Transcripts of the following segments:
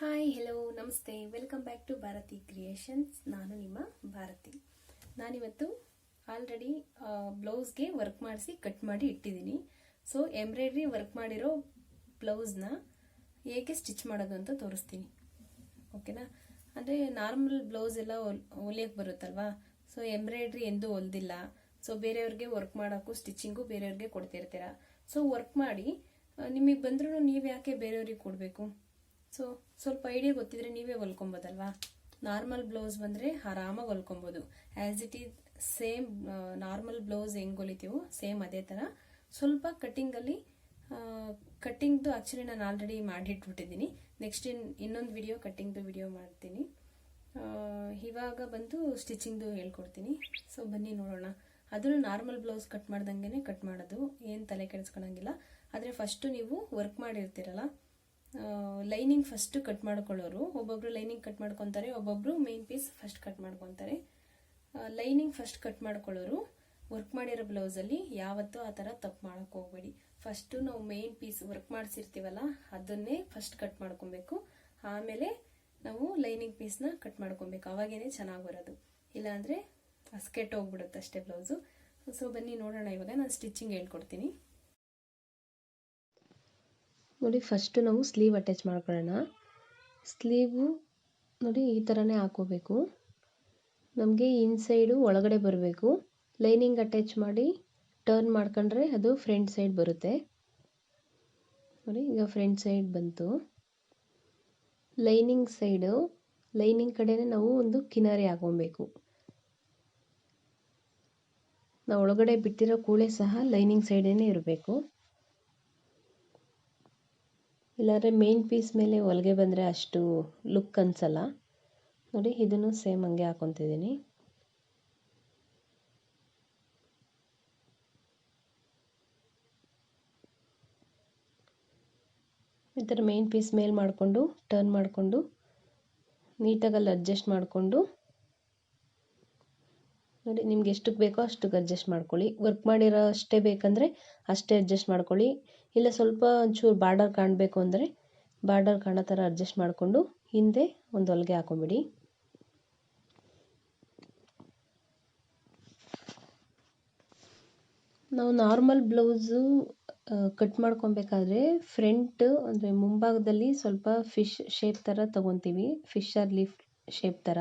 Hi hello ನಮಸ್ತೆ welcome back to Bharathi creations. ನಾನು ನಿಮ್ಮ ಭಾರತಿ. ನಾನಿವತ್ತು ಆಲ್ರೆಡಿ ಬ್ಲೌಸ್ಗೆ ವರ್ಕ್ ಮಾಡಿಸಿ ಕಟ್ ಮಾಡಿ ಇಟ್ಟಿದ್ದೀನಿ. ಸೊ ಎಂಬ್ರಾಯ್ಡ್ರಿ ವರ್ಕ್ ಮಾಡಿರೋ ಬ್ಲೌಸ್ನ ಹೇಗೆ ಸ್ಟಿಚ್ ಮಾಡೋದು ಅಂತ ತೋರಿಸ್ತೀನಿ. ಓಕೆನಾ? ಅಂದರೆ ನಾರ್ಮಲ್ ಬ್ಲೌಸ್ ಎಲ್ಲ ಹೊಲಿಯೋಕ್ಕೆ ಬರುತ್ತಲ್ವಾ. ಸೊ ಎಂಬ್ರಾಯ್ಡ್ರಿ ಎಂದೂ ಹೊಲ್ದಿಲ್ಲ. ಸೊ ಬೇರೆಯವ್ರಿಗೆ ವರ್ಕ್ ಮಾಡೋಕ್ಕೂ ಸ್ಟಿಚಿಂಗು ಬೇರೆಯವ್ರಿಗೆ ಕೊಡ್ತಿರ್ತೀರ. ಸೊ ವರ್ಕ್ ಮಾಡಿ ನಿಮಗೆ ಬಂದ್ರೂ ನೀವು ಯಾಕೆ ಬೇರೆಯವ್ರಿಗೆ ಕೊಡಬೇಕು? ಸೊ ಸ್ವಲ್ಪ ಐಡಿಯಾ ಗೊತ್ತಿದ್ರೆ ನೀವೇ ಹೊಲ್ಕೊಬೋದಲ್ವಾ. ನಾರ್ಮಲ್ ಬ್ಲೌಸ್ ಬಂದರೆ ಆರಾಮಾಗಿ ಹೊಲ್ಕೊಬೋದು. As it is same normal blouse ಹೆಂಗೆ ಹೊಲಿತೀವೋ ಸೇಮ್ ಅದೇ ಥರ. ಸ್ವಲ್ಪ ಕಟ್ಟಿಂಗ್ದು ಆ್ಯಕ್ಚುಲಿ ನಾನು ಆಲ್ರೆಡಿ ಮಾಡಿಟ್ಬಿಟ್ಟಿದ್ದೀನಿ. ನೆಕ್ಸ್ಟ್ ಇನ್ನೊಂದು ವಿಡಿಯೋ ಕಟ್ಟಿಂಗ್ದು ವಿಡಿಯೋ ಮಾಡ್ತೀನಿ. ಇವಾಗ ಬಂದು ಸ್ಟಿಚಿಂಗ್ದು ಹೇಳ್ಕೊಡ್ತೀನಿ. ಸೊ ಬನ್ನಿ ನೋಡೋಣ. ಅದನ್ನು ನಾರ್ಮಲ್ ಬ್ಲೌಸ್ ಕಟ್ ಮಾಡ್ದಂಗೆ ಕಟ್ ಮಾಡೋದು, ಏನು ತಲೆ ಕೆಡಿಸ್ಕೊಳಂಗಿಲ್ಲ. ಆದರೆ ಫಸ್ಟು ನೀವು ವರ್ಕ್ ಮಾಡಿರ್ತೀರಲ್ಲ, ಲೈನಿಂಗ್ ಫಸ್ಟ್ ಕಟ್ ಮಾಡ್ಕೊಳ್ಳೋರು. ಒಬ್ಬೊಬ್ರು ಲೈನಿಂಗ್ ಕಟ್ ಮಾಡ್ಕೊತಾರೆ, ಒಬ್ಬೊಬ್ರು ಮೇನ್ ಪೀಸ್ ಫಸ್ಟ್ ಕಟ್ ಮಾಡ್ಕೊತಾರೆ. ಲೈನಿಂಗ್ ಫಸ್ಟ್ ಕಟ್ ಮಾಡ್ಕೊಳ್ಳೋರು ವರ್ಕ್ ಮಾಡಿರೋ ಬ್ಲೌಸಲ್ಲಿ ಯಾವತ್ತೂ ಆ ಥರ ತಪ್ಪು ಮಾಡೋಕ್ಕೆ ಹೋಗ್ಬೇಡಿ. ಫಸ್ಟು ನಾವು ಮೇನ್ ಪೀಸ್ ವರ್ಕ್ ಮಾಡಿಸಿರ್ತೀವಲ್ಲ ಅದನ್ನೇ ಫಸ್ಟ್ ಕಟ್ ಮಾಡ್ಕೊಬೇಕು. ಆಮೇಲೆ ನಾವು ಲೈನಿಂಗ್ ಪೀಸ್ನ ಕಟ್ ಮಾಡ್ಕೊಬೇಕು. ಅವಾಗೇನೆ ಚೆನ್ನಾಗಿ ಬರೋದು. ಇಲ್ಲಾಂದರೆ ಸ್ಕೆಟ್ ಹೋಗ್ಬಿಡುತ್ತೆ ಅಷ್ಟೇ ಬ್ಲೌಸು. ಸೊ ಬನ್ನಿ ನೋಡೋಣ. ಇವಾಗ ನಾನು ಸ್ಟಿಚಿಂಗ್ ಹೇಳ್ಕೊಡ್ತೀನಿ. ನೋಡಿ, ಫಸ್ಟು ನಾವು ಸ್ಲೀವ್ ಅಟ್ಯಾಚ್ ಮಾಡ್ಕೊಳ್ಳೋಣ. ಸ್ಲೀವು ನೋಡಿ ಈ ಥರನೇ ಹಾಕೋಬೇಕು. ನಮಗೆ ಇನ್ಸೈಡು ಒಳಗಡೆ ಬರಬೇಕು. ಲೈನಿಂಗ್ ಅಟ್ಯಾಚ್ ಮಾಡಿ ಟರ್ನ್ ಮಾಡ್ಕೊಂಡ್ರೆ ಅದು ಫ್ರಂಟ್ ಸೈಡ್ ಬರುತ್ತೆ. ನೋಡಿ, ಈಗ ಫ್ರಂಟ್ ಸೈಡ್ ಬಂತು. ಲೈನಿಂಗ್ ಕಡೆನೇ ನಾವು ಒಂದು ಕಿನಾರಿ ಹಾಕೊಬೇಕು. ನಾವು ಒಳಗಡೆ ಬಿಟ್ಟಿರೋ ಕೂಳೆ ಸಹ ಲೈನಿಂಗ್ ಸೈಡೇನೆ ಇರಬೇಕು. ಇಲ್ಲಾಂದರೆ ಮೇನ್ ಪೀಸ್ ಮೇಲೆ ಹೊಲಿಗೆ ಬಂದರೆ ಅಷ್ಟು ಲುಕ್ ಅನಿಸಲ್ಲ. ನೋಡಿ, ಇದನ್ನು ಸೇಮ್ ಹಂಗೆ ಹಾಕೊತಿದ್ದೀನಿ. ಈ ಥರ ಮೇನ್ ಪೀಸ್ ಮೇಲೆ ಮಾಡಿಕೊಂಡು ಟರ್ನ್ ಮಾಡಿಕೊಂಡು ನೀಟಾಗಿ ಅಲ್ಲಿ ಅಡ್ಜಸ್ಟ್ ಮಾಡಿಕೊಂಡು, ನೋಡಿ ನಿಮ್ಗೆ ಎಷ್ಟಕ್ಕೆ ಬೇಕೋ ಅಷ್ಟಕ್ಕೆ ಅಡ್ಜಸ್ಟ್ ಮಾಡ್ಕೊಳ್ಳಿ. ವರ್ಕ್ ಮಾಡಿರೋ ಅಷ್ಟೇ ಬೇಕಂದರೆ ಅಷ್ಟೇ ಅಡ್ಜಸ್ಟ್ ಮಾಡ್ಕೊಳ್ಳಿ. ಇಲ್ಲ ಸ್ವಲ್ಪ ಒಂಚೂರು ಬಾರ್ಡರ್ ಕಾಣಬೇಕು ಅಂದರೆ ಬಾರ್ಡರ್ ಕಾಣೋ ಥರ ಅಡ್ಜಸ್ಟ್ ಮಾಡಿಕೊಂಡು ಹಿಂದೆ ಒಂದು ಹೊಲಿಗೆ ಹಾಕೊಂಬಿಡಿ. ನಾವು ನಾರ್ಮಲ್ ಬ್ಲೌಸು ಕಟ್ ಮಾಡ್ಕೊಬೇಕಾದ್ರೆ ಫ್ರಂಟ್ ಅಂದರೆ ಮುಂಭಾಗದಲ್ಲಿ ಸ್ವಲ್ಪ ಫಿಶ್ ಶೇಪ್ ಥರ ತೊಗೊತೀವಿ, ಫಿಶರ್ ಲೀಫ್ ಶೇಪ್ ಥರ.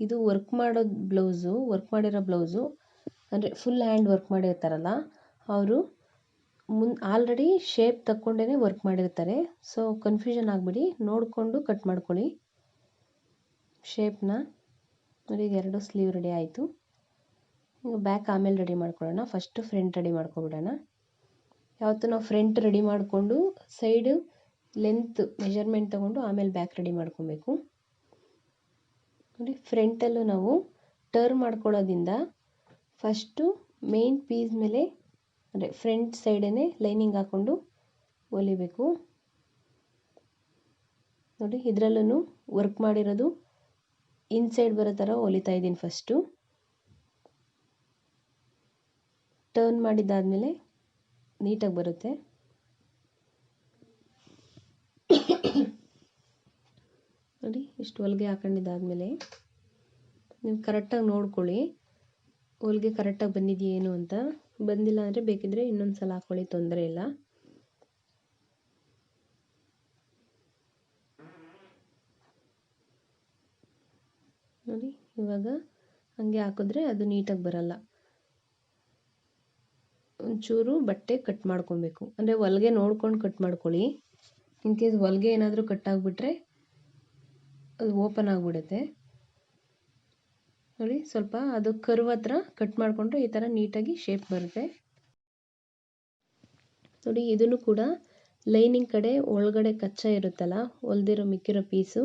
ಇದು ವರ್ಕ್ ಮಾಡಿರೋ ಬ್ಲೌಸು ಅಂದರೆ ಫುಲ್ ಹ್ಯಾಂಡ್ ವರ್ಕ್ ಮಾಡಿರ್ತಾರಲ್ಲ ಅವರು ಆಲ್ರೆಡಿ ಶೇಪ್ ತಕ್ಕೊಂಡೇ ವರ್ಕ್ ಮಾಡಿರ್ತಾರೆ. ಸೊ ಕನ್ಫ್ಯೂಷನ್ ಆಗಿಬಿಡಿ, ನೋಡಿಕೊಂಡು ಕಟ್ ಮಾಡ್ಕೊಳ್ಳಿ ಶೇಪ್ನ. ನೋಡಿ, ಎರಡು ಸ್ಲೀವ್ ರೆಡಿ ಆಯಿತು. ಈಗ ಬ್ಯಾಕ್ ಆಮೇಲೆ ರೆಡಿ ಮಾಡ್ಕೊಳ್ಳೋಣ. ಫಸ್ಟು ಫ್ರಂಟ್ ರೆಡಿ ಮಾಡ್ಕೊಬಿಡೋಣ. ಯಾವತ್ತೂ ನಾವು ಫ್ರಂಟ್ ರೆಡಿ ಮಾಡಿಕೊಂಡು ಸೈಡು ಲೆಂತ್ ಮೆಜರ್ಮೆಂಟ್ ತೊಗೊಂಡು ಆಮೇಲೆ ಬ್ಯಾಕ್ ರೆಡಿ ಮಾಡ್ಕೊಬೇಕು. ನೋಡಿ, ಫ್ರಂಟಲ್ಲೂ ನಾವು ಟರ್ನ್ ಮಾಡ್ಕೊಳ್ಳೋದ್ರಿಂದ ಫಸ್ಟು ಮೇನ್ ಪೀಸ್ ಮೇಲೆ ಅಂದರೆ ಫ್ರಂಟ್ ಸೈಡೇ ಲೈನಿಂಗ್ ಹಾಕ್ಕೊಂಡು ಹೊಲಿಬೇಕು. ನೋಡಿ, ಇದರಲ್ಲೂ ವರ್ಕ್ ಮಾಡಿರೋದು ಇನ್ಸೈಡ್ ಬರೋ ಥರ ಹೊಲಿತಾ ಇದ್ದೀನಿ. ಫಸ್ಟು ಟರ್ನ್ ಮಾಡಿದ್ದಾದಮೇಲೆ ನೀಟಾಗಿ ಬರುತ್ತೆ. ನೋಡಿ, ಇಷ್ಟು ಹೊಲಿಗೆ ಹಾಕೊಂಡಿದ್ದಾದಮೇಲೆ ನೀವು ಕರೆಕ್ಟಾಗಿ ನೋಡ್ಕೊಳ್ಳಿ, ಹೊಲಿಗೆ ಕರೆಕ್ಟಾಗಿ ಬಂದಿದೆಯೇನು ಅಂತ. ಬಂದಿಲ್ಲ ಅಂದರೆ ಬೇಕಿದ್ದರೆ ಇನ್ನೊಂದು ಸಲ ಹಾಕ್ಕೊಳ್ಳಿ, ತೊಂದರೆ ಇಲ್ಲ. ನೋಡಿ, ಇವಾಗ ಹಂಗೆ ಹಾಕಿದ್ರೆ ಅದು ನೀಟಾಗಿ ಬರಲ್ಲ. ಒಂಚೂರು ಬಟ್ಟೆ ಕಟ್ ಮಾಡ್ಕೊಬೇಕು. ಅಂದರೆ ಹೊಲಿಗೆ ನೋಡ್ಕೊಂಡು ಕಟ್ ಮಾಡ್ಕೊಳ್ಳಿ. ಇನ್ ಕೇಸ್ ಹೊಲಿಗೆ ಏನಾದರೂ ಕಟ್ ಆಗಿಬಿಟ್ರೆ ಅದು ಓಪನ್ ಆಗಿಬಿಡುತ್ತೆ. ನೋಡಿ, ಸ್ವಲ್ಪ ಅದು ಕರ್ವ್ ಹತ್ರ ಕಟ್ ಮಾಡಿಕೊಂಡ್ರೆ ಈ ಥರ ನೀಟಾಗಿ ಶೇಪ್ ಬರುತ್ತೆ. ನೋಡಿ, ಇದನ್ನು ಕೂಡ ಲೈನಿಂಗ್ ಕಡೆ ಒಳಗಡೆ ಕಚ್ಚಾ ಇರುತ್ತಲ್ಲ ಹೊಲ್ದಿರೋ ಮಿಕ್ಕಿರೋ ಪೀಸು,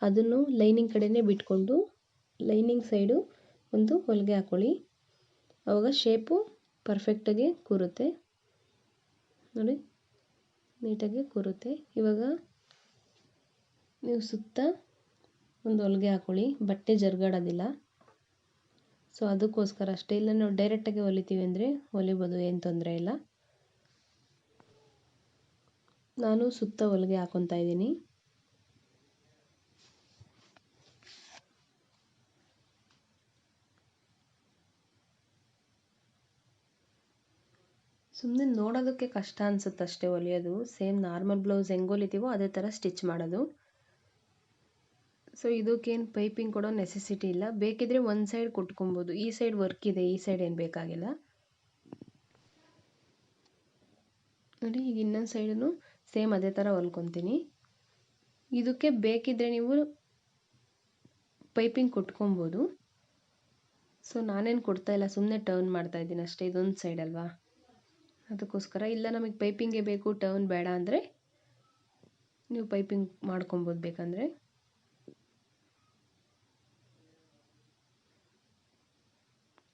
ಅದನ್ನು ಲೈನಿಂಗ್ ಕಡೆನೇ ಬಿಟ್ಕೊಂಡು ಲೈನಿಂಗ್ ಸೈಡು ಒಂದು ಹೊಲಿಗೆ ಹಾಕ್ಕೊಳ್ಳಿ. ಆವಾಗ ಶೇಪು ಪರ್ಫೆಕ್ಟಾಗಿ ಕೂರುತ್ತೆ. ನೋಡಿ, ನೀಟಾಗಿ ಕೂರುತ್ತೆ. ಇವಾಗ ನೀವು ಸುತ್ತ ಒಂದು ಹೊಲಿಗೆ ಹಾಕ್ಕೊಳ್ಳಿ, ಬಟ್ಟೆ ಜರುಗಾಡೋದಿಲ್ಲ. ಸೊ ಅದಕ್ಕೋಸ್ಕರ ಅಷ್ಟೇ. ಇಲ್ಲ ನಾವು ಡೈರೆಕ್ಟಾಗಿ ಹೊಲಿತೀವಿ ಅಂದರೆ ಹೊಲಿಬೋದು, ಏನು ತೊಂದರೆ ಇಲ್ಲ. ನಾನು ಸುತ್ತ ಹೊಲಿಗೆ ಹಾಕ್ಕೊತಾ ಇದ್ದೀನಿ. ಸುಮ್ಮನೆ ನೋಡೋದಕ್ಕೆ ಕಷ್ಟ ಅನಿಸುತ್ತೆ ಅಷ್ಟೇ ಹೊಲಿಯೋದು. ಸೇಮ್ ನಾರ್ಮಲ್ ಬ್ಲೌಸ್ ಹೆಂಗೆ ಹೊಲಿತೀವೋ ಅದೇ ಥರ ಸ್ಟಿಚ್ ಮಾಡೋದು. ಸೊ ಇದಕ್ಕೇನು ಪೈಪಿಂಗ್ ಕೊಡೋ ನೆಸೆಸಿಟಿ ಇಲ್ಲ. ಬೇಕಿದ್ರೆ ಒಂದು ಸೈಡ್ ಕೊಟ್ಕೊಬೋದು. ಈ ಸೈಡ್ ವರ್ಕ್ ಇದೆ, ಈ ಸೈಡ್ ಏನು ಬೇಕಾಗಿಲ್ಲ ನೋಡಿ. ಈಗ ಇನ್ನೊಂದು ಸೈಡನ್ನು ಸೇಮ್ ಅದೇ ಥರ ಹೊಲ್ಕೊತೀನಿ. ಇದಕ್ಕೆ ಬೇಕಿದ್ರೆ ನೀವು ಪೈಪಿಂಗ್ ಕೊಟ್ಕೊಬೋದು. ಸೊ ನಾನೇನು ಕೊಡ್ತಾಯಿಲ್ಲ, ಸುಮ್ಮನೆ ಟರ್ನ್ ಮಾಡ್ತಾಯಿದ್ದೀನಿ ಅಷ್ಟೇ. ಇದೊಂದು ಸೈಡ್ ಅಲ್ವಾ, ಅದಕ್ಕೋಸ್ಕರ. ಇಲ್ಲ ನಮಗೆ ಪೈಪಿಂಗೇ ಬೇಕು, ಟರ್ನ್ ಬೇಡ ಅಂದರೆ ನೀವು ಪೈಪಿಂಗ್ ಮಾಡ್ಕೊಬೋದು ಬೇಕಂದರೆ.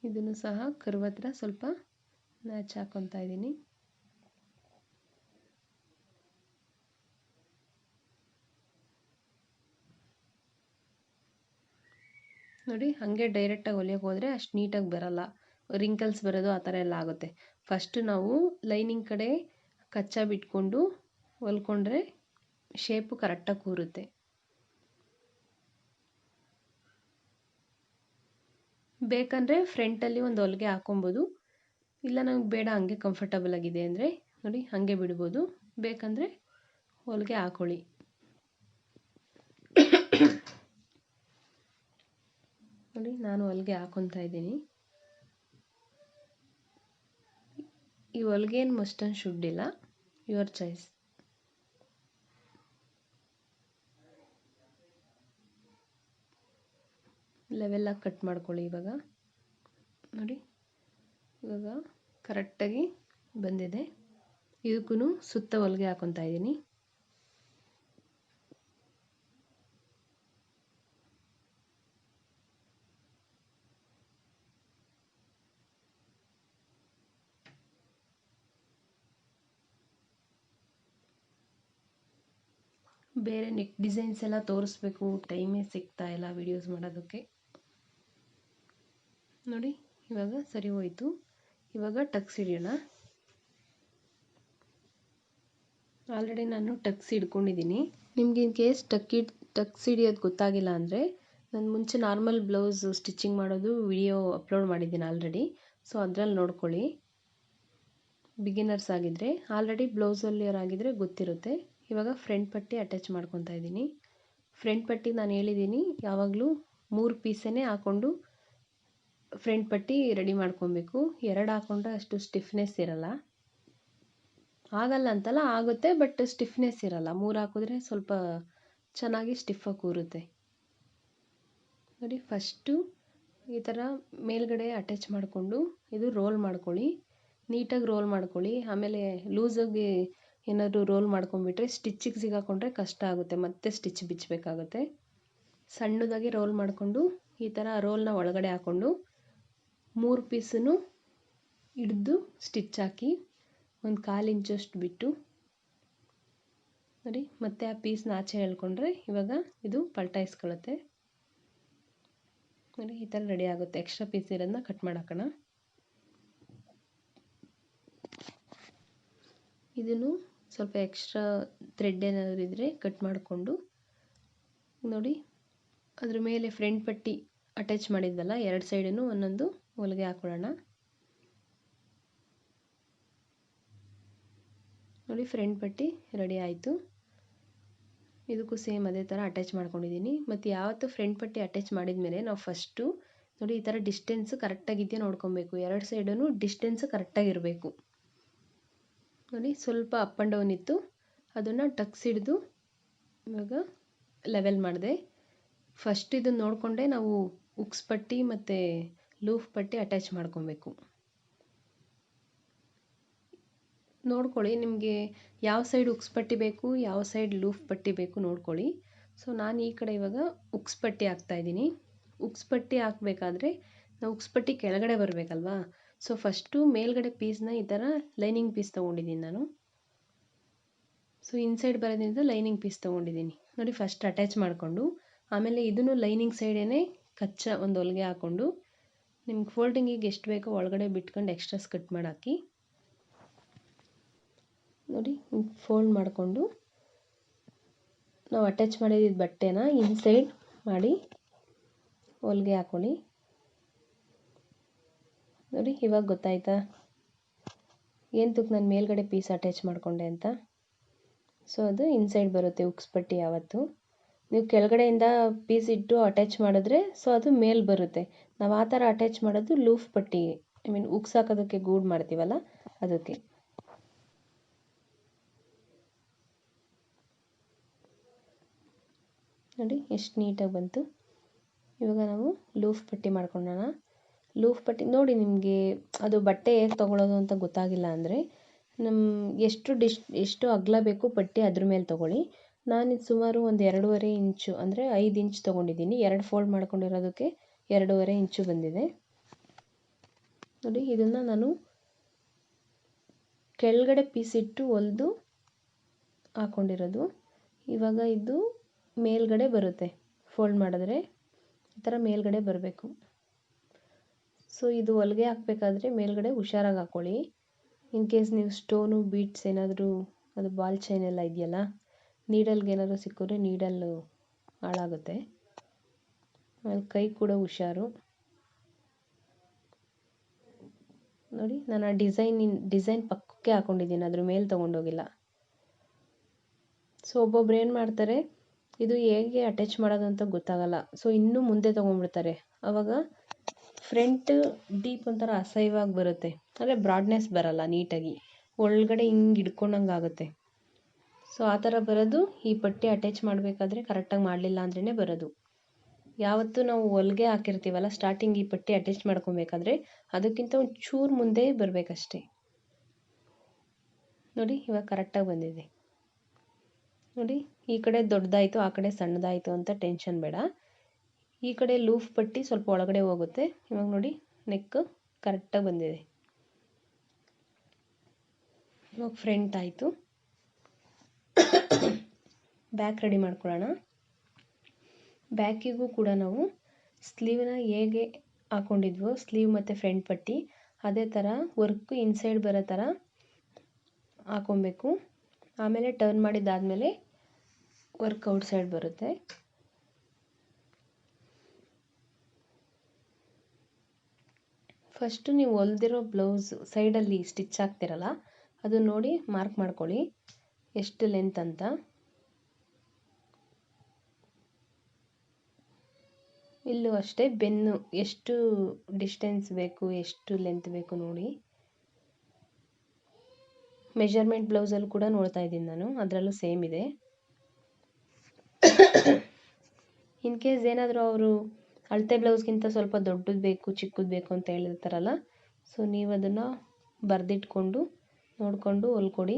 ಇದನ್ನು ಸಹ ಕರ್ವ್ ಹತ್ರ ಸ್ವಲ್ಪ ಮ್ಯಾಚ್ ಹಾಕ್ಕೊತಾ ಇದ್ದೀನಿ. ನೋಡಿ, ಹಾಗೆ ಡೈರೆಕ್ಟಾಗಿ ಹೊಲಿಯೋಕೆ ಹೋದರೆ ಅಷ್ಟು ನೀಟಾಗಿ ಬರಲ್ಲ, ರಿಂಕಲ್ಸ್ ಬರೋದು ಆ ಥರ ಎಲ್ಲ ಆಗುತ್ತೆ. ಫಸ್ಟು ನಾವು ಲೈನಿಂಗ್ ಕಡೆ ಕಚ್ಚಾ ಬಿಟ್ಕೊಂಡು ಹೊಲ್ಕೊಂಡ್ರೆ ಶೇಪು ಕರೆಕ್ಟಾಗಿ ಕೂರುತ್ತೆ. ಬೇಕಂದರೆ ಫ್ರಂಟಲ್ಲಿ ಒಂದು ಹೊಲಿಗೆ ಹಾಕೊಬೋದು. ಇಲ್ಲ ನಮಗೆ ಬೇಡ, ಹಂಗೆ ಕಂಫರ್ಟಬಲ್ ಆಗಿದೆ ಅಂದರೆ ನೋಡಿ ಹಾಗೆ ಬಿಡ್ಬೋದು. ಬೇಕಂದರೆ ಹೊಲಿಗೆ ಹಾಕೊಳ್ಳಿ. ನೋಡಿ ನಾನು ಹೊಲಿಗೆ ಹಾಕೊತಾ ಇದ್ದೀನಿ. ಈ ಹೊಲಿಗೆ ಏನು ಮಸ್ಟ್ ಆ್ಯಂಡ್ ಶುಡ್ ಇಲ್ಲ, ಯುವರ್ ಚಾಯ್ಸ್. ಲೆವೆಲಾಗಿ ಕಟ್ ಮಾಡ್ಕೊಳ್ಳಿ. ಇವಾಗ ನೋಡಿ, ಇವಾಗ ಕರೆಕ್ಟಾಗಿ ಬಂದಿದೆ. ಇದಕ್ಕೂ ಸುತ್ತ ಹೊಲಿಗೆ ಹಾಕೊತಾ ಇದ್ದೀನಿ. ಬೇರೆ ನೆಕ್ ಡಿಸೈನ್ಸ್ ಎಲ್ಲ ತೋರಿಸ್ಬೇಕು, ಟೈಮೇ ಸಿಗ್ತಾ ಇಲ್ಲ ವಿಡಿಯೋಸ್ ಮಾಡೋದಕ್ಕೆ. ನೋಡಿ ಇವಾಗ ಸರಿ ಹೋಯಿತು. ಇವಾಗ ಟಕ್ಸ್ ಹಿಡಿಯೋಣ. ಆಲ್ರೆಡಿ ನಾನು ಟಕ್ಸ್ ಹಿಡ್ಕೊಂಡಿದ್ದೀನಿ. ನಿಮ್ಗೆ ಇನ್ ಕೇಸ್ ಟಕ್ಸ್ ಹಿಡಿಯೋದು ಗೊತ್ತಾಗಿಲ್ಲ ಅಂದರೆ ನಾನು ಮುಂಚೆ ನಾರ್ಮಲ್ ಬ್ಲೌಸ್ ಸ್ಟಿಚಿಂಗ್ ಮಾಡೋದು ವಿಡಿಯೋ ಅಪ್ಲೋಡ್ ಮಾಡಿದ್ದೀನಿ ಆಲ್ರೆಡಿ. ಸೊ ಅದರಲ್ಲಿ ನೋಡ್ಕೊಳ್ಳಿ. ಬಿಗಿನರ್ಸ್ ಆಗಿದ್ದರೆ, ಆಲ್ರೆಡಿ ಬ್ಲೌಸ್ ಹೊಲಿಯೋರಾಗಿದ್ದರೆ ಗೊತ್ತಿರುತ್ತೆ. ಇವಾಗ ಫ್ರಂಟ್ ಪಟ್ಟಿ ಅಟ್ಯಾಚ್ ಮಾಡ್ಕೊತಾ ಇದ್ದೀನಿ. ಫ್ರಂಟ್ ಪಟ್ಟಿಗೆ ನಾನು ಹೇಳಿದ್ದೀನಿ ಯಾವಾಗಲೂ 3 ಪೀಸನ್ನೇ ಹಾಕ್ಕೊಂಡು ಫ್ರಂಟ್ ಪಟ್ಟಿ ರೆಡಿ ಮಾಡ್ಕೊಬೇಕು. 2 ಹಾಕ್ಕೊಂಡ್ರೆ ಅಷ್ಟು ಸ್ಟಿಫ್ನೆಸ್ ಇರಲ್ಲ. ಆಗಲ್ಲ ಅಂತಲ್ಲ, ಆಗುತ್ತೆ, ಬಟ್ ಸ್ಟಿಫ್ನೆಸ್ ಇರಲ್ಲ. 3 ಹಾಕಿದ್ರೆ ಸ್ವಲ್ಪ ಚೆನ್ನಾಗಿ ಸ್ಟಿಫಾಗಿ ಕೂರುತ್ತೆ. ನೋಡಿ, ಫಸ್ಟು ಈ ಥರ ಮೇಲ್ಗಡೆ ಅಟ್ಯಾಚ್ ಮಾಡಿಕೊಂಡು ಇದು ರೋಲ್ ಮಾಡ್ಕೊಳ್ಳಿ. ನೀಟಾಗಿ ರೋಲ್ ಮಾಡ್ಕೊಳ್ಳಿ. ಆಮೇಲೆ ಲೂಸಾಗಿ ಏನಾದರೂ ರೋಲ್ ಮಾಡ್ಕೊಂಡ್ಬಿಟ್ರೆ ಸ್ಟಿಚ್ಚಿಗೆ ಸಿಗಾಕೊಂಡ್ರೆ ಕಷ್ಟ ಆಗುತ್ತೆ, ಮತ್ತೆ ಸ್ಟಿಚ್ ಬಿಚ್ಚಬೇಕಾಗುತ್ತೆ. ಸಣ್ಣದಾಗಿ ರೋಲ್ ಮಾಡಿಕೊಂಡು ಈ ಥರ ರೋಲ್ನ ಒಳಗಡೆ ಹಾಕ್ಕೊಂಡು 3 ಪೀಸನ್ನು ಹಿಡಿದು ಸ್ಟಿಚ್ ಹಾಕಿ ಒಂದು 1/4 ಇಂಚಷ್ಟು ಬಿಟ್ಟು ನೋಡಿ, ಮತ್ತೆ ಆ ಪೀಸ್ನ ಆಚೆ ಎಳ್ಕೊಂಡ್ರೆ ಇವಾಗ ಇದು ಪಲ್ಟಾಯಿಸ್ಕೊಳ್ಳುತ್ತೆ. ನೋಡಿ ಈ ಥರ ರೆಡಿ ಆಗುತ್ತೆ. ಎಕ್ಸ್ಟ್ರಾ ಪೀಸ್ ಇರೋದನ್ನ ಕಟ್ ಮಾಡಾಕೋಣ. ಇದನ್ನು ಸ್ವಲ್ಪ ಎಕ್ಸ್ಟ್ರಾ ಥ್ರೆಡ್ ಏನಾದರೂ ಇದ್ದರೆ ಕಟ್ ಮಾಡಿಕೊಂಡು ನೋಡಿ ಅದ್ರ ಮೇಲೆ ಫ್ರಂಟ್ ಪಟ್ಟಿ ಅಟ್ಯಾಚ್ ಮಾಡಿದ್ದಲ್ಲ, 2 ಸೈಡನ್ನು ಒಂದೊಂದು ಹೊಲಿಗೆ ಹಾಕೊಳ್ಳೋಣ. ನೋಡಿ ಫ್ರಂಟ್ ಪಟ್ಟಿ ರೆಡಿ ಆಯಿತು. ಇದಕ್ಕೂ ಸೇಮ್ ಅದೇ ಥರ ಅಟ್ಯಾಚ್ ಮಾಡ್ಕೊಂಡಿದ್ದೀನಿ. ಮತ್ತು ಯಾವತ್ತು ಫ್ರಂಟ್ ಪಟ್ಟಿ ಅಟ್ಯಾಚ್ ಮಾಡಿದ ಮೇಲೆ ನಾವು ಫಸ್ಟು ನೋಡಿ ಈ ಥರ ಡಿಸ್ಟೆನ್ಸ್ ಕರೆಕ್ಟಾಗಿದೆಯಾ ನೋಡ್ಕೊಬೇಕು. 2 ಸೈಡನ್ನು ಡಿಸ್ಟೆನ್ಸ್ ಕರೆಕ್ಟಾಗಿರಬೇಕು. ನೋಡಿ ಸ್ವಲ್ಪ ಅಪ್ ಆ್ಯಂಡ್ ಡೌನ್ ಇತ್ತು, ಅದನ್ನು ಟಕ್ಸ್ ಹಿಡಿದು ಇವಾಗ ಲೆವೆಲ್ ಮಾಡಿದೆ. ಫಸ್ಟ್ ಇದನ್ನು ನೋಡಿಕೊಂಡೆ ನಾವು ಉಕ್ಸ್ ಪಟ್ಟಿ ಮತ್ತು ಲೂಫ್ ಪಟ್ಟಿ ಅಟ್ಯಾಚ್ ಮಾಡ್ಕೊಬೇಕು. ನೋಡ್ಕೊಳ್ಳಿ ನಿಮಗೆ ಯಾವ ಸೈಡ್ ಉಕ್ಸ್ ಪಟ್ಟಿ ಬೇಕು, ಯಾವ ಸೈಡ್ ಲೂಫ್ ಪಟ್ಟಿ ಬೇಕು ನೋಡ್ಕೊಳ್ಳಿ. ಸೊ ನಾನು ಈ ಕಡೆ ಇವಾಗ ಉಕ್ಸ್ ಪಟ್ಟಿ ಹಾಕ್ತಾಯಿದ್ದೀನಿ. ಉಕ್ಸ್ ಪಟ್ಟಿ ಹಾಕಬೇಕಾದ್ರೆ ನಾವು ಉಕ್ಸ್ ಪಟ್ಟಿ ಕೆಳಗಡೆ ಬರಬೇಕಲ್ವಾ. ಸೊ ಫಸ್ಟು ಮೇಲ್ಗಡೆ ಪೀಸ್ನ ಈ ಥರ ಲೈನಿಂಗ್ ಪೀಸ್ ತೊಗೊಂಡಿದ್ದೀನಿ ನಾನು. ಸೊ ಇನ್ಸೈಡ್ ಬರೋದ್ರಿಂದ ಲೈನಿಂಗ್ ಪೀಸ್ ತೊಗೊಂಡಿದ್ದೀನಿ. ನೋಡಿ ಫಸ್ಟ್ ಅಟ್ಯಾಚ್ ಮಾಡಿಕೊಂಡು ಆಮೇಲೆ ಇದನ್ನು ಲೈನಿಂಗ್ ಸೈಡೇ ಕಚ್ಚಾ ಒಂದು ಹೊಲಿಗೆ ಹಾಕ್ಕೊಂಡು ನಿಮ್ಗೆ ಫೋಲ್ಡಿಂಗಿಗೆ ಎಷ್ಟು ಬೇಕೋ ಒಳಗಡೆ ಬಿಟ್ಕೊಂಡು ಎಕ್ಸ್ಟ್ರಾಸ್ ಕಟ್ ಮಾಡಿ ಹಾಕಿ. ನೋಡಿ ಫೋಲ್ಡ್ ಮಾಡಿಕೊಂಡು ನಾವು ಅಟ್ಯಾಚ್ ಮಾಡಿದ ಬಟ್ಟೆನ ಇನ್ಸೈಡ್ ಮಾಡಿ ಹೊಲಿಗೆ ಹಾಕೊಳ್ಳಿ. ನೋಡಿ ಇವಾಗ ಗೊತ್ತಾಯ್ತಾ, ಏನಕ್ಕೆ ನಾನು ಮೇಲ್ಗಡೆ ಪೀಸ್ ಅಟ್ಯಾಚ್ ಮಾಡಿಕೊಂಡೆ ಅಂತ. ಸೊ ಅದು ಇನ್ಸೈಡ್ ಬರುತ್ತೆ ಉಕ್ಸ್ ಪಟ್ಟಿ ಯಾವತ್ತು. ನೀವು ಕೆಳಗಡೆಯಿಂದ ಪೀಸ್ ಇಟ್ಟು ಅಟ್ಯಾಚ್ ಮಾಡಿದ್ರೆ ಸೊ ಅದು ಮೇಲೆ ಬರುತ್ತೆ. ನಾವು ಆ ಥರ ಅಟ್ಯಾಚ್ ಮಾಡೋದು ಲೂಫ್ ಪಟ್ಟಿಗೆ, ಐ ಮೀನ್ ಉಕ್ಸ್ ಹಾಕೋದಕ್ಕೆ ಗೂಡು ಮಾಡ್ತೀವಲ್ಲ ಅದಕ್ಕೆ. ನೋಡಿ ಎಷ್ಟು ನೀಟಾಗಿ ಬಂತು. ಇವಾಗ ನಾವು ಲೂಫ್ ಪಟ್ಟಿ ಮಾಡ್ಕೊಳ್ಳೋಣ. ಲೂಫ್ ಪಟ್ಟಿ ನೋಡಿ, ನಿಮಗೆ ಅದು ಬಟ್ಟೆ ಹೇಗೆ ತೊಗೊಳ್ಳೋದು ಅಂತ ಗೊತ್ತಾಗಿಲ್ಲ ಅಂದರೆ ಎಷ್ಟು ಅಗಲ ಬೇಕು ಪಟ್ಟಿ ಅದ್ರ ಮೇಲೆ ತೊಗೊಳ್ಳಿ. ನಾನಿದು ಸುಮಾರು ಒಂದು 2.5 ಇಂಚು ಅಂದರೆ 5 ಇಂಚ್ ತೊಗೊಂಡಿದ್ದೀನಿ. 2 ಫೋಲ್ಡ್ ಮಾಡ್ಕೊಂಡಿರೋದಕ್ಕೆ 2.5 ಇಂಚು ಬಂದಿದೆ. ನೋಡಿ ಇದನ್ನು ನಾನು ಕೆಳಗಡೆ ಪೀಸ್ ಇಟ್ಟು ಹೊಲಿದು ಹಾಕ್ಕೊಂಡಿರೋದು. ಇವಾಗ ಇದು ಮೇಲ್ಗಡೆ ಬರುತ್ತೆ, ಫೋಲ್ಡ್ ಮಾಡಿದ್ರೆ ಈ ಥರ ಮೇಲ್ಗಡೆ ಬರಬೇಕು. ಸೊ ಇದು ಹೊಲಿಗೆ ಹಾಕಬೇಕಾದ್ರೆ ಮೇಲ್ಗಡೆ ಹುಷಾರಾಗಿ ಹಾಕ್ಕೊಳ್ಳಿ. ಇನ್ ಕೇಸ್ ನೀವು ಸ್ಟೋನು ಬೀಟ್ಸ್ ಏನಾದರೂ, ಅದು ಬಾಲ್ ಚೈನ್ ಎಲ್ಲ ಇದೆಯಲ್ಲ, ನೀಡಲ್ಗೆ ಏನಾದರೂ ಸಿಕ್ಕಿದ್ರೆ ನೀಡಲ್ಲು ಹಾಳಾಗುತ್ತೆ. ಆಮೇಲೆ ಕೈ ಕೂಡ ಹುಷಾರು. ನೋಡಿ ನಾನು ಆ ಡಿಸೈನ್ ಪಕ್ಕಕ್ಕೆ ಹಾಕ್ಕೊಂಡಿದ್ದೀನಿ, ಅದ್ರ ಮೇಲೆ ತೊಗೊಂಡೋಗಿಲ್ಲ. ಸೊ ಒಬ್ಬೊಬ್ರು ಏನು ಮಾಡ್ತಾರೆ, ಇದು ಹೇಗೆ ಅಟ್ಯಾಚ್ ಮಾಡೋದು ಅಂತ ಗೊತ್ತಾಗಲ್ಲ, ಸೊ ಇನ್ನೂ ಮುಂದೆ ತೊಗೊಂಡ್ಬಿಡ್ತಾರೆ. ಆವಾಗ ಫ್ರಂಟ್ ಡೀಪ್ ಒಂಥರ ಅಸಹ್ಯವಾಗಿ ಬರುತ್ತೆ, ಅಂದರೆ ಬ್ರಾಡ್ನೆಸ್ ಬರಲ್ಲ, ನೀಟಾಗಿ ಒಳಗಡೆ ಹಿಂಗೆ ಹಿಡ್ಕೊಂಡಂಗೆ ಆಗುತ್ತೆ. ಸೊ ಆ ಥರ ಬರೋದು ಈ ಪಟ್ಟಿ ಅಟ್ಯಾಚ್ ಮಾಡಬೇಕಾದ್ರೆ ಕರೆಕ್ಟಾಗಿ ಮಾಡಲಿಲ್ಲ ಅಂದ್ರೇ ಬರೋದು. ಯಾವತ್ತೂ ನಾವು ಹೊಲಿಗೆ ಹಾಕಿರ್ತೀವಲ್ಲ ಸ್ಟಾರ್ಟಿಂಗ್ ಈ ಪಟ್ಟಿ ಅಟ್ಯಾಚ್ ಮಾಡ್ಕೊಬೇಕಾದ್ರೆ ಅದಕ್ಕಿಂತ ಒಂದು ಚೂರು ಮುಂದೆ ಬರಬೇಕಷ್ಟೆ. ನೋಡಿ ಇವಾಗ ಕರೆಕ್ಟಾಗಿ ಬಂದಿದೆ. ನೋಡಿ ಈ ಕಡೆ ದೊಡ್ಡದಾಯಿತು ಆ ಕಡೆ ಸಣ್ಣದಾಯಿತು ಅಂತ ಟೆನ್ಷನ್ ಬೇಡ. ಈ ಕಡೆ ಲೂಫ್ ಪಟ್ಟಿ ಸ್ವಲ್ಪ ಒಳಗಡೆ ಹೋಗುತ್ತೆ. ಇವಾಗ ನೋಡಿ ನೆಕ್ ಕರೆಕ್ಟಾಗಿ ಬಂದಿದೆ. ಇವಾಗ ಫ್ರಂಟ್ ಆಯಿತು. ಬ್ಯಾಕ್ ರೆಡಿ ಮಾಡ್ಕೊಳ್ಳೋಣ. ಬ್ಯಾಕಿಗೂ ಕೂಡ ನಾವು ಸ್ಲೀವ್ನ ಹೇಗೆ ಹಾಕ್ಕೊಂಡಿದ್ವೋ ಸ್ಲೀವ್ ಮತ್ತು ಫ್ರಂಟ್ ಪಟ್ಟಿ ಅದೇ ಥರ ವರ್ಕ್ ಇನ್ಸೈಡ್ ಬರೋ ಥರ ಹಾಕ್ಕೊಬೇಕು. ಆಮೇಲೆ ಟರ್ನ್ ಮಾಡಿದ್ದಾದಮೇಲೆ ವರ್ಕ್ ಔಟ್ ಸೈಡ್ ಬರುತ್ತೆ. ಫಸ್ಟು ನೀವು ಹೊಲ್ದಿರೋ ಬ್ಲೌಸ್ ಸೈಡಲ್ಲಿ ಸ್ಟಿಚ್ ಹಾಕ್ತಿರಲ್ಲ ಅದು ನೋಡಿ ಮಾರ್ಕ್ ಮಾಡ್ಕೊಳ್ಳಿ ಎಷ್ಟು ಲೆಂತ್ ಅಂತ. ಇಲ್ಲೂ ಅಷ್ಟೇ ಬೆನ್ನು ಎಷ್ಟು ಡಿಸ್ಟೆನ್ಸ್ ಬೇಕು, ಎಷ್ಟು ಲೆಂತ್ ಬೇಕು ನೋಡಿ. ಮೆಜರ್ಮೆಂಟ್ ಬ್ಲೌಸಲ್ಲಿ ಕೂಡ ನೋಡ್ತಾ ಇದ್ದೀನಿ ನಾನು, ಅದರಲ್ಲೂ ಸೇಮ್ ಇದೆ. ಇನ್ ಕೇಸ್ ಏನಾದರೂ ಅವರು ಅಳತೆ ಬ್ಲೌಸ್ಗಿಂತ ಸ್ವಲ್ಪ ದೊಡ್ಡದು ಬೇಕು ಚಿಕ್ಕದು ಬೇಕು ಅಂತ ಹೇಳಿರ್ತಾರಲ್ಲ, ಸೊ ನೀವು ಅದನ್ನು ಬರೆದಿಟ್ಕೊಂಡು ನೋಡಿಕೊಂಡು ಹೊಲ್ಕೊಡಿ.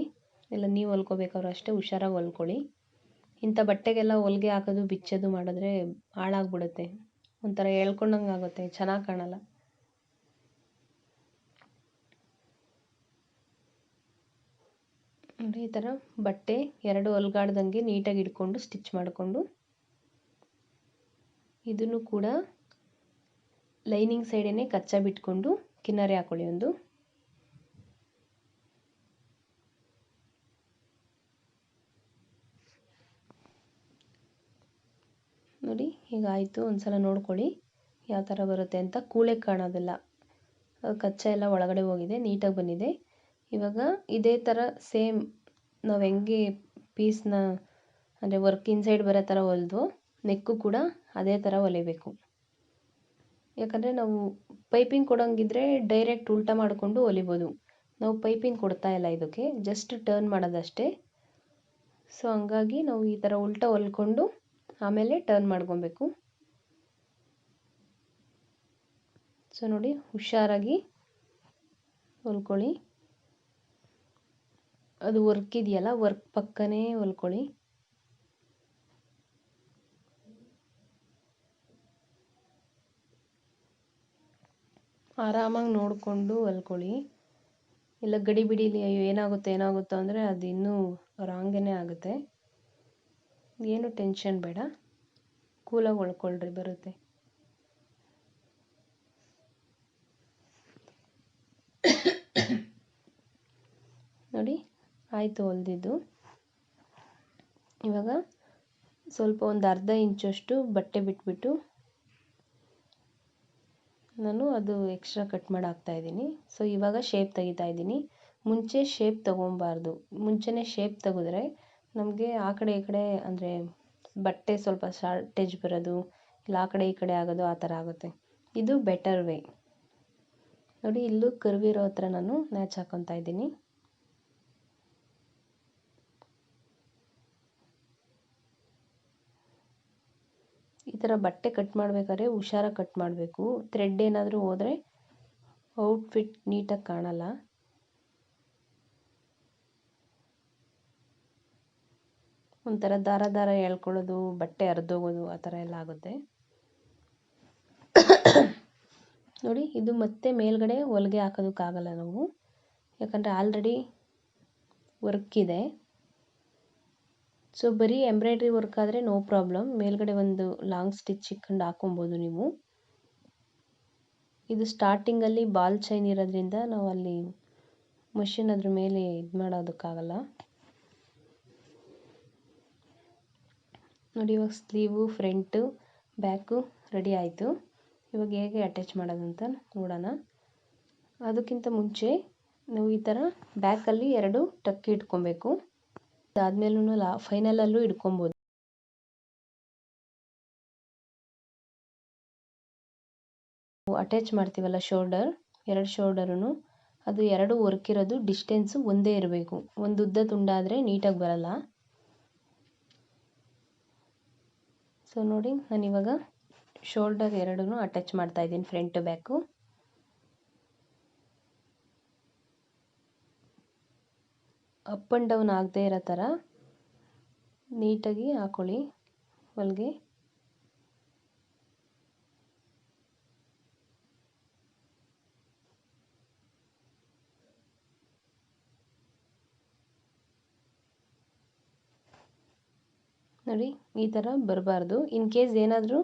ಇಲ್ಲ ನೀವು ಹೊಲ್ಕೋಬೇಕಾದ್ರೂ ಅಷ್ಟೇ ಹುಷಾರಾಗಿ ಹೊಲ್ಕೊಳ್ಳಿ. ಇಂಥ ಬಟ್ಟೆಗೆಲ್ಲ ಹೊಲಿಗೆ ಹಾಕೋದು ಬಿಚ್ಚೋದು ಮಾಡಿದ್ರೆ ಹಾಳಾಗ್ಬಿಡುತ್ತೆ, ಒಂಥರ ಹೇಳ್ಕೊಂಡಂಗೆ ಆಗುತ್ತೆ, ಚೆನ್ನಾಗಿ ಕಾಣಲ್ಲ. ನೋಡಿ ಈ ಥರ ಬಟ್ಟೆ ಎರಡು ಹೊಲ್ಗಾಡ್ದಂಗೆ ನೀಟಾಗಿ ಇಟ್ಕೊಂಡು ಸ್ಟಿಚ್ ಮಾಡಿಕೊಂಡು ಇದನ್ನು ಕೂಡ ಲೈನಿಂಗ್ ಸೈಡೇನೆ ಕಚ್ಚಾ ಬಿಟ್ಕೊಂಡು ಕಿನ್ನರಿ ಹಾಕೊಳ್ಳಿ ಒಂದು. ನೋಡಿ ಹೀಗಾಯಿತು. ಒಂದ್ಸಲ ನೋಡ್ಕೊಳ್ಳಿ ಯಾವ ಥರ ಬರುತ್ತೆ ಅಂತ. ಕೂಳೆ ಕಾಣೋದಿಲ್ಲ, ಕಚ್ಚಾ ಎಲ್ಲ ಒಳಗಡೆ ಹೋಗಿದೆ, ನೀಟಾಗಿ ಬಂದಿದೆ. ಇವಾಗ ಇದೇ ಥರ ಸೇಮ್ ನಾವು ಹೆಂಗೆ ಪೀಸ್ನ ಅಂದರೆ ವರ್ಕ್ ಇನ್ಸೈಡ್ ಬರೋ ಥರ ಹೊಲಿದ್ವೋ ನೆಕ್ಕು ಕೂಡ ಅದೇ ಥರ ಹೊಲಿಬೇಕು. ಯಾಕಂದರೆ ನಾವು ಪೈಪಿಂಗ್ ಕೊಡೋಂಗಿದ್ರೆ ಡೈರೆಕ್ಟ್ ಉಲ್ಟಾ ಮಾಡಿಕೊಂಡು ಹೊಲಿಬೋದು. ನಾವು ಪೈಪಿಂಗ್ ಕೊಡ್ತಾ ಇಲ್ಲ, ಇದಕ್ಕೆ ಜಸ್ಟ್ ಟರ್ನ್ ಮಾಡೋದಷ್ಟೇ. ಸೊ ಹಂಗಾಗಿ ನಾವು ಈ ಥರ ಉಲ್ಟಾ ಹೊಲ್ಕೊಂಡು ಆಮೇಲೆ ಟರ್ನ್ ಮಾಡ್ಕೊಬೇಕು. ಸೊ ನೋಡಿ ಹುಷಾರಾಗಿ ಹೊಲ್ಕೊಳ್ಳಿ. ಅದು ವರ್ಕ್ ಇದೆಯಲ್ಲ ವರ್ಕ್ ಪಕ್ಕನೇ ಹೊಲ್ಕೊಳ್ಳಿ. ಆರಾಮಾಗಿ ನೋಡಿಕೊಂಡು ಹೊಲ್ಕೊಳ್ಳಿ. ಇಲ್ಲ ಗಡಿ ಬಿಡಿಲಿ ಅಯ್ಯೋ ಏನಾಗುತ್ತೋ ಅಂದರೆ ಅದು ಇನ್ನೂ ರಾಂಗೇ ಆಗುತ್ತೆ. ಏನು ಟೆನ್ಷನ್ ಬೇಡ, ಕೂಲಾಗಿ ಹೊಲ್ಕೊಳ್ರಿ, ಬರುತ್ತೆ. ನೋಡಿ ಆಯಿತು ಹೊಲ್ದಿದ್ದು. ಇವಾಗ ಸ್ವಲ್ಪ ಒಂದು ಅರ್ಧ ಇಂಚಷ್ಟು ಬಟ್ಟೆ ಬಿಟ್ಬಿಟ್ಟು ನಾನು ಅದು ಎಕ್ಸ್ಟ್ರಾ ಕಟ್ ಮಾಡಿ ಹಾಕ್ತಾಯಿದ್ದೀನಿ. ಸೊ ಇವಾಗ ಶೇಪ್ ತೆಗಿತಾ ಇದ್ದೀನಿ. ಮುಂಚೆ ಶೇಪ್ ತೊಗೊಬಾರ್ದು. ಮುಂಚೆನೇ ಶೇಪ್ ತೆಗೆದ್ರೆ ನಮಗೆ ಆ ಕಡೆ ಈ ಕಡೆ ಅಂದರೆ ಬಟ್ಟೆ ಸ್ವಲ್ಪ ಶಾರ್ಟೇಜ್ ಬರೋದು, ಇಲ್ಲ ಆ ಕಡೆ ಈ ಕಡೆ ಆಗೋದು, ಆ ಥರ ಆಗುತ್ತೆ. ಇದು ಬೆಟರ್ ವೇ. ನೋಡಿ, ಇಲ್ಲೂ ಕರ್ವಿರೋ ಹತ್ರ ನಾನು ನ್ಯಾಚ್ ಹಾಕ್ಕೊತಾ ಇದ್ದೀನಿ. ಈ ಥರ ಬಟ್ಟೆ ಕಟ್ ಮಾಡಬೇಕಾದ್ರೆ ಹುಷಾರಾಗಿ ಕಟ್ ಮಾಡಬೇಕು. ಥ್ರೆಡ್ ಏನಾದರೂ ಹೋದರೆ ಔಟ್ಫಿಟ್ ನೀಟಾಗಿ ಕಾಣಲ್ಲ. ಒಂಥರ ದಾರ ದಾರ ಎಳ್ಕೊಳ್ಳೋದು, ಬಟ್ಟೆ ಹರಿದೋಗೋದು ಆ ಥರ ಎಲ್ಲ ಆಗುತ್ತೆ. ನೋಡಿ, ಇದು ಮತ್ತೆ ಮೇಲ್ಗಡೆ ಹೊಲಿಗೆ ಹಾಕೋದಕ್ಕಾಗಲ್ಲ ನಾವು, ಯಾಕಂದರೆ ಆಲ್ರೆಡಿ ವರ್ಕ್ ಇದೆ. ಸೊ ಬರೀ ಎಂಬ್ರಾಯ್ಡ್ರಿ ವರ್ಕ್ ಆದರೆ ನೋ ಪ್ರಾಬ್ಲಮ್, ಮೇಲ್ಗಡೆ ಒಂದು ಲಾಂಗ್ ಸ್ಟಿಚ್ ಇಟ್ಕೊಂಡು ಹಾಕೊಬೋದು ನೀವು. ಇದು ಸ್ಟಾರ್ಟಿಂಗಲ್ಲಿ ಬಾಲ್ ಚೈನ್ ಇರೋದ್ರಿಂದ ನಾವು ಅಲ್ಲಿ ಮಷಿನ್ ಅದ್ರ ಮೇಲೆ ಇದು ಮಾಡೋದಕ್ಕಾಗಲ್ಲ. ನೋಡಿ, ಇವಾಗ ಸ್ಲೀವು, ಫ್ರಂಟು, ಬ್ಯಾಕು ರೆಡಿ ಆಯಿತು. ಇವಾಗ ಹೇಗೆ ಅಟ್ಯಾಚ್ ಮಾಡೋದಂತ ನೋಡೋಣ. ಅದಕ್ಕಿಂತ ಮುಂಚೆ ನಾವು ಈ ಥರ ಬ್ಯಾಕಲ್ಲಿ 2 ಟಕ್ ಇಟ್ಕೊಬೇಕು. ಅದಾದ್ಮೇಲೂ ಫೈನಲಲ್ಲೂ ಇಟ್ಕೊಬೋದು. ಅಟ್ಯಾಚ್ ಮಾಡ್ತೀವಲ್ಲ ಶೋಲ್ಡರ್, 2 ಶೋಲ್ಡರೂ ಅದು 2 ವರ್ಕ್ ಇರೋದು ಡಿಸ್ಟೆನ್ಸು ಒಂದೇ ಇರಬೇಕು. ಒಂದು ಉದ್ದ ತುಂಡಾದರೆ ನೀಟಾಗಿ ಬರಲ್ಲ. ಸೊ ನೋಡಿ, ನಾನಿವಾಗ ಶೋಲ್ಡರ್ 2 ಅಟ್ಯಾಚ್ ಮಾಡ್ತಾ ಇದ್ದೀನಿ, front back. Up and down ಆಗದೆ ಇರೋ ಥರ ನೀಟಾಗಿ ಹಾಕೊಳ್ಳಿ ಹೊಲಿಗೆ. ನೋಡಿ, ಈ ಥರ ಬರಬಾರ್ದು. ಇನ್ ಕೇಸ್ ಏನಾದರೂ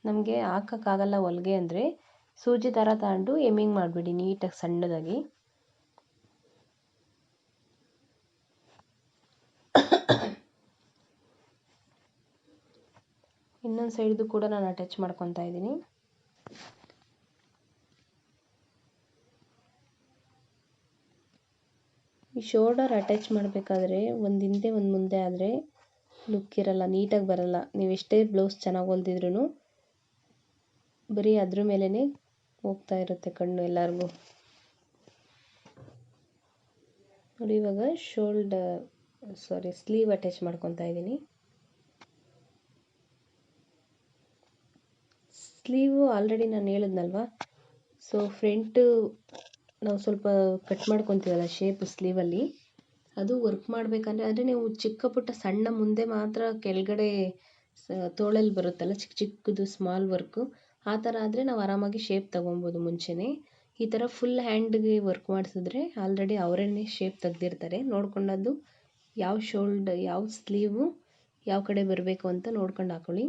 ನಮಗೆ ಹಾಕೋಕ್ಕಾಗಲ್ಲ ಹೊಲಿಗೆ ಅಂದರೆ ಸೂಜಿ ಥರ ತಗೊಂಡು ಎಮ್ಮಿಂಗ್ ಮಾಡಿಬಿಡಿ ನೀಟಾಗಿ ಸಣ್ಣದಾಗಿ. ಇನ್ನೊಂದು ಸೈಡ್ದು ಕೂಡ ನಾನು ಅಟ್ಯಾಚ್ ಮಾಡ್ಕೊತಾ ಇದ್ದೀನಿ. ಈ ಶೋಲ್ಡರ್ ಅಟ್ಯಾಚ್ ಮಾಡಬೇಕಾದ್ರೆ ಒಂದು ಹಿಂದೆ ಒಂದು ಮುಂದೆ ಆದರೆ ಲುಕ್ ಇರಲ್ಲ, ನೀಟಾಗಿ ಬರಲ್ಲ. ನೀವು ಎಷ್ಟೇ ಬ್ಲೌಸ್ ಚೆನ್ನಾಗಿ ಹೊಲ್ದಿದ್ರೂ ಬರೀ ಅದ್ರ ಮೇಲೇ ಹೋಗ್ತಾ ಇರುತ್ತೆ ಕಣ್ಣು ಎಲ್ಲರಿಗೂ. ನೋಡಿ, ಇವಾಗ ಸ್ಲೀವ್ ಅಟ್ಯಾಚ್ ಮಾಡ್ಕೊತಾ ಇದ್ದೀನಿ. ಸ್ಲೀವು ಆಲ್ರೆಡಿ ನಾನು ಹೇಳಿದ್ನಲ್ವ. ಸೊ ಫ್ರಂಟು ನಾವು ಸ್ವಲ್ಪ ಕಟ್ ಮಾಡ್ಕೊತೀವಲ್ಲ ಶೇಪ್ ಸ್ಲೀವಲ್ಲಿ, ಅದು ವರ್ಕ್ ಮಾಡಬೇಕಂದ್ರೆ ಅಂದರೆ ನೀವು ಚಿಕ್ಕ ಪುಟ್ಟ ಸಣ್ಣ ಮುಂದೆ ಮಾತ್ರ ಕೆಳಗಡೆ ತೋಳಲ್ಲಿ ಬರುತ್ತಲ್ಲ ಚಿಕ್ಕ ಚಿಕ್ಕದು ಸ್ಮಾಲ್ ವರ್ಕು, ಆ ಥರ ಆದರೆ ನಾವು ಆರಾಮಾಗಿ ಶೇಪ್ ತೊಗೊಬೋದು ಮುಂಚೆನೇ. ಈ ಥರ ಫುಲ್ ಹ್ಯಾಂಡ್ಗೆ ವರ್ಕ್ ಮಾಡಿಸಿದ್ರೆ ಆಲ್ರೆಡಿ ಅವರೇ ಶೇಪ್ ತೆಗ್ದಿರ್ತಾರೆ. ನೋಡ್ಕೊಂಡದ್ದು ಯಾವ ಸ್ಲೀವು ಯಾವ ಕಡೆ ಬರಬೇಕು ಅಂತ ನೋಡ್ಕೊಂಡು ಹಾಕೊಳ್ಳಿ.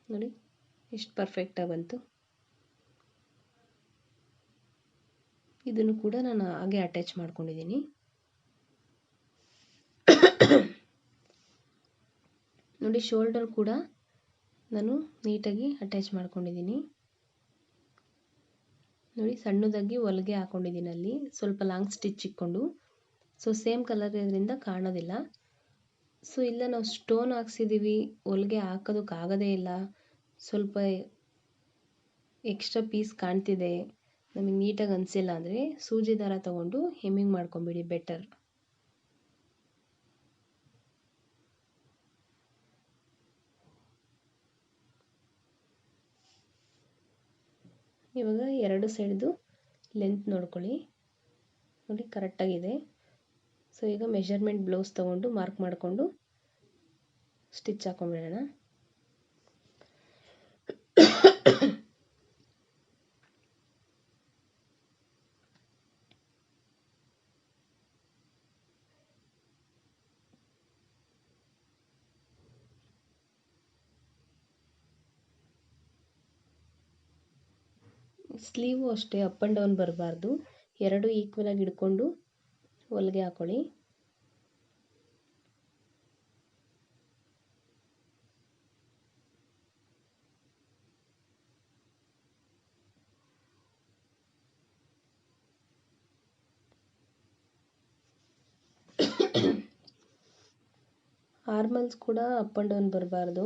ನೋಡಿ, ಎಷ್ಟು ಪರ್ಫೆಕ್ಟಾಗಿ ಬಂತು. ಇದನ್ನು ಕೂಡ ನಾನು ಹಾಗೆ ಅಟ್ಯಾಚ್ ಮಾಡ್ಕೊಂಡಿದ್ದೀನಿ. ನೋಡಿ, ಶೋಲ್ಡರ್ ಕೂಡ ನಾನು ನೀಟಾಗಿ ಅಟ್ಯಾಚ್ ಮಾಡ್ಕೊಂಡಿದ್ದೀನಿ. ನೋಡಿ, ಸಣ್ಣದಾಗಿ ಹೊಲಿಗೆ ಹಾಕೊಂಡಿದ್ದೀನಿ, ಅಲ್ಲಿ ಸ್ವಲ್ಪ ಲಾಂಗ್ ಸ್ಟಿಚ್ ಇಟ್ಕೊಂಡು. ಸೊ ಸೇಮ್ ಕಲರ್ ಇರೋದ್ರಿಂದ ಕಾಣೋದಿಲ್ಲ. ಸೊ ಇಲ್ಲ ನಾವು ಸ್ಟೋನ್ ಹಾಕ್ಸಿದ್ದೀವಿ, ಹೊಲಿಗೆ ಹಾಕೋದಕ್ಕಾಗೋದೇ ಇಲ್ಲ, ಸ್ವಲ್ಪ ಎಕ್ಸ್ಟ್ರಾ ಪೀಸ್ ಕಾಣ್ತಿದೆ, ನಮಗೆ ನೀಟಾಗಿ ಅನಿಸಿಲ್ಲ ಅಂದರೆ ಸೂಜಿ ದಾರ ತೊಗೊಂಡು ಹೆಮ್ಮಿಂಗ್ ಮಾಡ್ಕೊಂಬಿಡಿ, ಬೆಟರ್. ಇವಾಗ 2 ಸೈಡ್ದು ಲೆಂತ್ ನೋಡ್ಕೊಳ್ಳಿ. ನೋಡಿ, ಕರೆಕ್ಟಾಗಿದೆ. ಸೊ ಈಗ ಮೆಷರ್ಮೆಂಟ್ ಬ್ಲೌಸ್ ತೊಗೊಂಡು ಮಾರ್ಕ್ ಮಾಡಿಕೊಂಡು ಸ್ಟಿಚ್ ಹಾಕೊಂಡ್ಬಿಡೋಣ. ಸ್ಲೀವು ಅಷ್ಟೇ ಅಪ್ ಆ್ಯಂಡ್ ಡೌನ್ ಬರಬಾರ್ದು, 2 ಈಕ್ವಲಾಗಿ ಹಿಡ್ಕೊಂಡು ಹೊಲಿಗೆ ಹಾಕೊಳ್ಳಿ. ಆರ್ಮಲ್ಸ್ ಕೂಡ ಅಪ್ ಆ್ಯಂಡ್ ಡೌನ್ ಬರಬಾರ್ದು.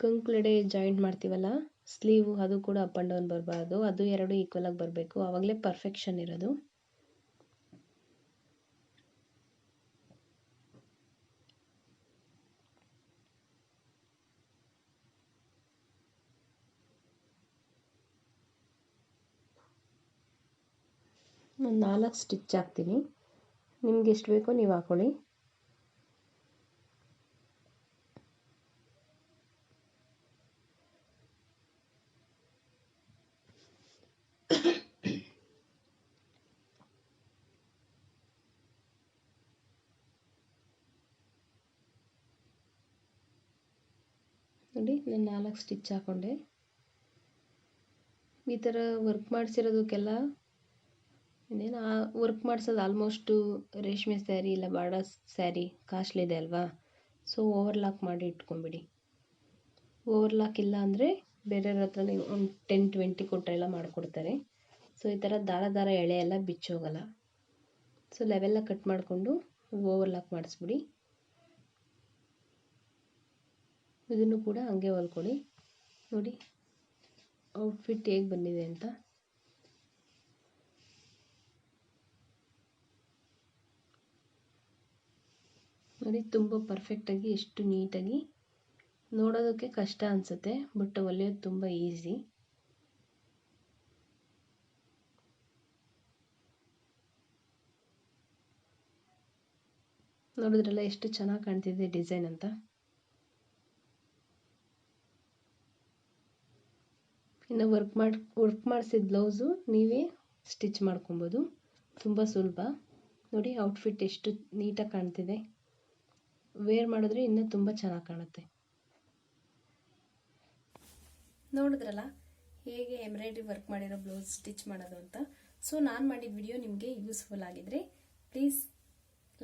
ಕಂಕ್ಳೆಡೆ ಜಾಯಿಂಟ್ ಮಾಡ್ತೀವಲ್ಲ ಸ್ಲೀವ್, ಅದು ಕೂಡ ಅಪ್ ಆ್ಯಂಡ್ ಡೌನ್ ಬರಬಾರ್ದು. ಅದು ಎರಡು ಈಕ್ವಲ್ ಆಗಿ ಬರಬೇಕು, ಆವಾಗಲೇ ಪರ್ಫೆಕ್ಷನ್ ಇರೋದು. ನಾನು 4 ಸ್ಟಿಚ್ ಹಾಕ್ತೀನಿ, ನಿಮ್ಗೆ ಎಷ್ಟು ಬೇಕೋ ನೀವು ಹಾಕೊಳ್ಳಿ. ನೋಡಿ, ನಾನು 4 ಸ್ಟಿಚ್ ಹಾಕ್ಕೊಂಡೆ. ಈ ಥರ ವರ್ಕ್ ಮಾಡಿಸಿರೋದಕ್ಕೆಲ್ಲ ಇನ್ನೇನು ವರ್ಕ್ ಮಾಡಿಸೋದು ಆಲ್ಮೋಸ್ಟು ರೇಷ್ಮೆ ಸ್ಯಾರಿ ಇಲ್ಲ ಬಾಡ ಸ್ಯಾರಿ ಕಾಸ್ಟ್ಲಿ ಇದೆ ಅಲ್ವಾ, ಸೊ ಓವರ್ಲಾಕ್ ಮಾಡಿ ಇಟ್ಕೊಂಬಿಡಿ. ಓವರ್ಲಾಕ್ ಇಲ್ಲ ಅಂದರೆ ಬೇರೆಯವ್ರ ಹತ್ರ ನೀವು ಒಂದು 10-20 ಕೊಟ್ಟರೆಲ್ಲ ಮಾಡಿಕೊಡ್ತಾರೆ. ಸೊ ಈ ಥರ ದಾರ ಎಳೆ ಎಲ್ಲ ಬಿಚ್ಚೋಗಲ್ಲ. ಸೊ ಲೆವೆಲ್ಲ ಕಟ್ ಮಾಡಿಕೊಂಡು ಓವರ್ಲಾಕ್ ಮಾಡಿಸ್ಬಿಡಿ. ಇದನ್ನು ಕೂಡ ಹಂಗೆ ಹೊಲ್ಕೊಳ್ಳಿ. ನೋಡಿ ಔಟ್ಫಿಟ್ ಹೇಗೆ ಬಂದಿದೆ ಅಂತ. ನೋಡಿ ತುಂಬ ಪರ್ಫೆಕ್ಟಾಗಿ, ಎಷ್ಟು ನೀಟಾಗಿ, ನೋಡೋದಕ್ಕೆ ಕಷ್ಟ ಅನಿಸುತ್ತೆ ಬಟ್ ಹೊಲಿಯೋದು ತುಂಬ ಈಸಿ. ನೋಡಿದ್ರಲ್ಲ ಎಷ್ಟು ಚೆನ್ನಾಗಿ ಕಾಣ್ತಿದೆ ಡಿಸೈನ್ ಅಂತ. ಇನ್ನು ವರ್ಕ್ ಮಾಡಿಸಿದ ಬ್ಲೌಸು ನೀವೇ ಸ್ಟಿಚ್ ಮಾಡ್ಕೊಬೋದು, ತುಂಬ ಸುಲಭ. ನೋಡಿ ಔಟ್ಫಿಟ್ ಎಷ್ಟು ನೀಟಾಗಿ ಕಾಣ್ತಿದೆ. ವೇರ್ ಮಾಡಿದ್ರೆ ಇನ್ನೂ ತುಂಬ ಚೆನ್ನಾಗಿ ಕಾಣುತ್ತೆ. ನೋಡಿದ್ರಲ್ಲ ಹೇಗೆ ಎಂಬ್ರಾಯ್ಡ್ರಿ ವರ್ಕ್ ಮಾಡಿರೋ ಬ್ಲೌಸ್ ಸ್ಟಿಚ್ ಮಾಡೋದು ಅಂತ. ಸೊ ನಾನು ಮಾಡಿದ ವಿಡಿಯೋ ನಿಮಗೆ ಯೂಸ್ಫುಲ್ ಆಗಿದ್ರೆ ಪ್ಲೀಸ್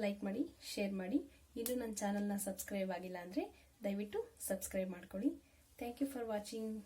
ಲೈಕ್ ಮಾಡಿ, ಶೇರ್ ಮಾಡಿ. ಇನ್ನೂ ನನ್ನ ಚಾನಲ್ನ ಸಬ್ಸ್ಕ್ರೈಬ್ ಆಗಿಲ್ಲ ಅಂದರೆ ದಯವಿಟ್ಟು ಸಬ್ಸ್ಕ್ರೈಬ್ ಮಾಡ್ಕೊಳ್ಳಿ. Thank you for watching.